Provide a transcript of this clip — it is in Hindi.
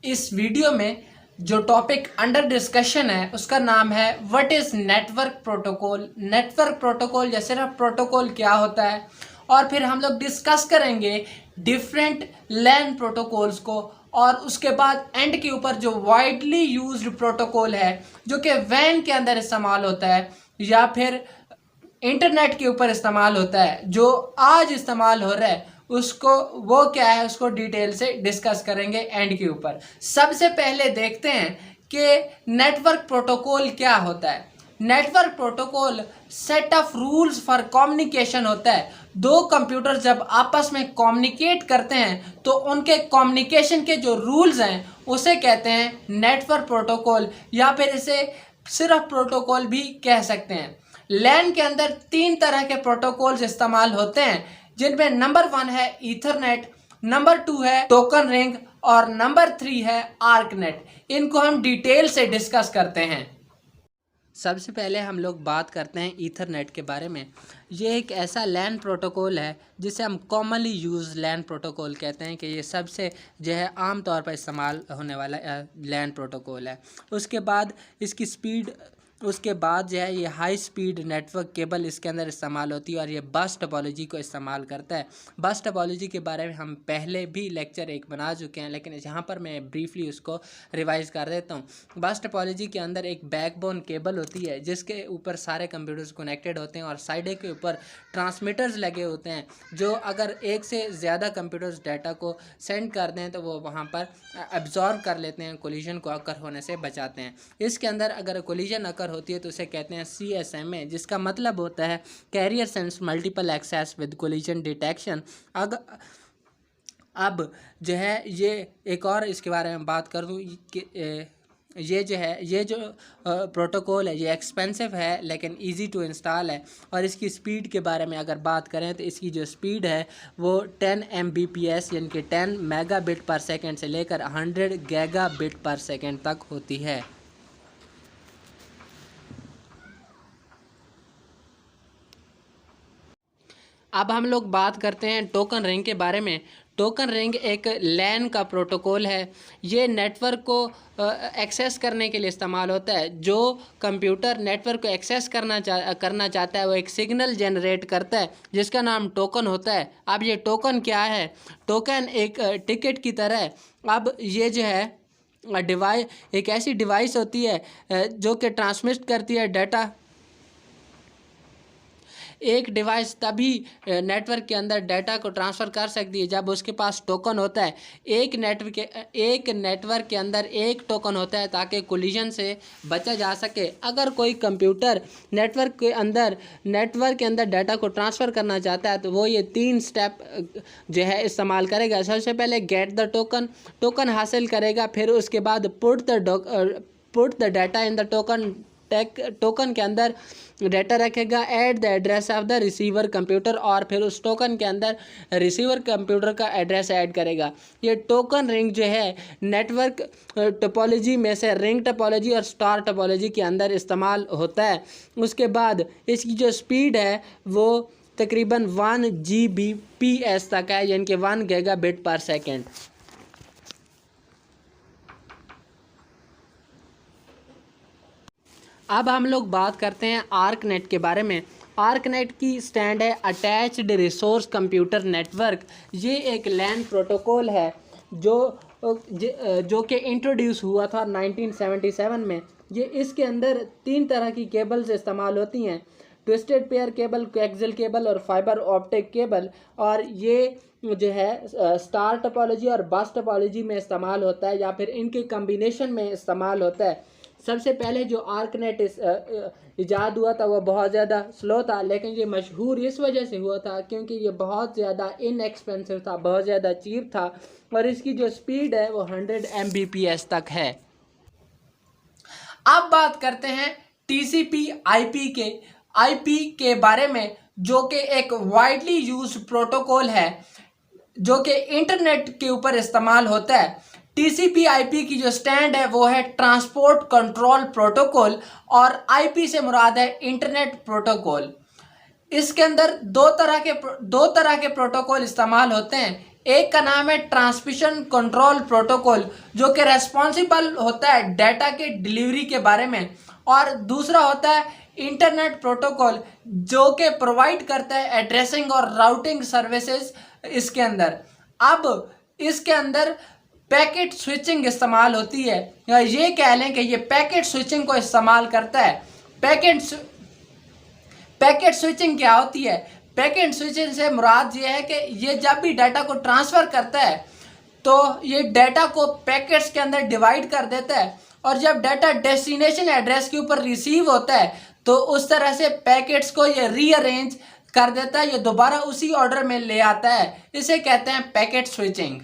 इस वीडियो में जो टॉपिक अंडर डिस्कशन है उसका नाम है what is network protocol. Network protocol या सिर्फ प्रोटोकॉल क्या होता है, और फिर हम लोग डिस्कस करेंगे डिफरेंट लैन प्रोटोकॉल्स को, और उसके बाद एंड के ऊपर जो वाइडली यूज्ड प्रोटोकॉल है जो कि वैन के अंदर इस्तेमाल होता है या फिर इंटरनेट के ऊपर इस्तेमाल होता है, जो आज इस्तेमाल हो रहा है उसको वो क्या है उसको डिटेल से डिस्कस करेंगे एंड के ऊपर। सबसे पहले देखते हैं कि नेटवर्क प्रोटोकॉल क्या होता है। Network protocol set of rules for communication होता है। दो कंप्यूटर जब आपस में कम्युनिकेट करते हैं तो उनके कम्युनिकेशन के जो रूल्स हैं उसे कहते हैं नेटवर्क प्रोटोकॉल, या फिर इसे सिर्फ प्रोटोकॉल भी कह सकते हैं। लैन के अंदर 3 तरह के प्रोटोकॉल्स इस्तेमाल होते हैं, जिनमें नंबर 1 है ईथरनेट, नंबर 2 है टोकन रिंग और नंबर 3 है आर्कनेट। इनको हम डिटेल से डिस्कस करते हैं। सबसे पहले हम लोग बात करते हैं ईथरनेट के बारे में। ये एक ऐसा लैन प्रोटोकॉल है जिसे हम कॉमनली यूज लैन प्रोटोकॉल कहते हैं कि ये सबसे जो है आम तौर पर इस्तेमाल होने वाला लैन प्रोटोकॉल है। उसके बाद इसकी स्पीड, उसके बाद जो है ये हाई स्पीड नेटवर्क केबल इसके अंदर इस्तेमाल होती है, और ये बस टोपोलॉजी को इस्तेमाल करता है। बस टोपोलॉजी के बारे में हम पहले भी लेक्चर एक बना चुके हैं, लेकिन यहाँ पर मैं ब्रीफली उसको रिवाइज कर देता हूँ। बस टोपोलॉजी के अंदर एक बैकबोन केबल होती है जिसके ऊपर सारे कंप्यूटर्स कनेक्टेड होते हैं, और साइड के ऊपर ट्रांसमीटर्स लगे होते हैं जो अगर एक से ज़्यादा कंप्यूटर्स डाटा को सेंड कर दें तो वो वहाँ पर एब्जॉर्ब कर लेते हैं, कोलिजन को अकर होने से बचाते हैं। इसके अंदर अगर कोलिजन अकर होती है तो उसे कहते हैं CSMA, जिसका मतलब होता है carrier sense multiple access with collision detection. अब जो है ये एक और इसके बारे में बात कर दूँ कि ये जो प्रोटोकॉल है ये एक्सपेंसिव है लेकिन इजी टू इंस्टॉल है। और इसकी स्पीड के बारे में अगर बात करें तो इसकी जो स्पीड है वो 10 Mbps यानी कि 10 मेगाबिट पर सेकेंड से लेकर 100 गीगाबिट पर सेकेंड तक होती है। अब हम लोग बात करते हैं टोकन रिंग के बारे में। टोकन रिंग एक लैन का प्रोटोकॉल है। ये नेटवर्क को एक्सेस करने के लिए इस्तेमाल होता है। जो कंप्यूटर नेटवर्क को एक्सेस करना चाहता है वो एक सिग्नल जनरेट करता है जिसका नाम टोकन होता है। अब ये टोकन क्या है? टोकन एक टिकट की तरह है। अब ये जो है डिवाइस एक ऐसी डिवाइस होती है जो कि ट्रांसमिट करती है डाटा। एक डिवाइस तभी नेटवर्क के अंदर डाटा को ट्रांसफ़र कर सकती है जब उसके पास टोकन होता है। एक नेटवर्क के अंदर एक टोकन होता है ताकि कोलिजन से बचा जा सके। अगर कोई कंप्यूटर नेटवर्क के अंदर डाटा को ट्रांसफ़र करना चाहता है तो वो ये 3 स्टेप जो है इस्तेमाल करेगा। सबसे पहले गेट द टोकन हासिल करेगा, फिर उसके बाद put the data in the token के अंदर डाटा रखेगा at the address of the receiver computer, और फिर उस टोकन के अंदर रिसीवर कंप्यूटर का एड्रेस ऐड करेगा। ये टोकन रिंग जो है नेटवर्क टोपोलॉजी में से रिंग टोपोलॉजी और स्टार टोपोलॉजी के अंदर इस्तेमाल होता है। उसके बाद इसकी जो स्पीड है वो तकरीबन 1 Gbps तक है, यानी कि 1 गीगाबिट पर सेकेंड। अब हम लोग बात करते हैं आर्कनेट के बारे में। आर्कनेट की स्टैंड है अटैच्ड रिसोर्स कंप्यूटर नेटवर्क। ये एक लैन प्रोटोकॉल है जो कि इंट्रोड्यूस हुआ था 1977 में। ये इसके अंदर 3 तरह की केबल्स इस्तेमाल होती हैं, twisted pair cable, coaxial cable और फाइबर ऑप्टिक केबल। और ये जो है स्टार टोपोलॉजी और बस टोपोलॉजी में इस्तेमाल होता है या फिर इनके कम्बिनेशन में इस्तेमाल होता है। सबसे पहले जो आर्कनेट इजाद हुआ था वो बहुत ज़्यादा स्लो था, लेकिन ये मशहूर इस वजह से हुआ था क्योंकि ये बहुत ज़्यादा इनएक्सपेंसिव था, बहुत ज़्यादा चीप था, और इसकी जो स्पीड है वो 100 Mbps तक है। अब बात करते हैं TCP IP के बारे में, जो कि एक वाइडली यूज प्रोटोकॉल है जो कि इंटरनेट के ऊपर इस्तेमाल होता है। TCP/IP की जो स्टैंड है वो है ट्रांसपोर्ट कंट्रोल प्रोटोकॉल, और IP से मुराद है इंटरनेट प्रोटोकॉल। इसके अंदर दो तरह के प्रोटोकॉल इस्तेमाल होते हैं। एक का नाम है ट्रांसमिशन कंट्रोल प्रोटोकॉल, जो कि रेस्पॉन्सिबल होता है डाटा के डिलीवरी के बारे में, और दूसरा होता है इंटरनेट प्रोटोकॉल, जो कि प्रोवाइड करता है एड्रेसिंग और राउटिंग सर्विसेज इसके अंदर। अब इसके अंदर पैकेट स्विचिंग इस्तेमाल होती है, या ये कह लें कि ये पैकेट स्विचिंग को इस्तेमाल करता है। पैकेट स्विचिंग क्या होती है? पैकेट स्विचिंग से मुराद ये है कि ये जब भी डाटा को ट्रांसफ़र करता है तो ये डाटा को पैकेट्स के अंदर डिवाइड कर देता है, और जब डाटा डेस्टिनेशन एड्रेस के ऊपर रिसीव होता है तो उस तरह से पैकेट्स को ये रीअरेंज कर देता है, ये दोबारा उसी ऑर्डर में ले आता है। इसे कहते हैं पैकेट स्विचिंग।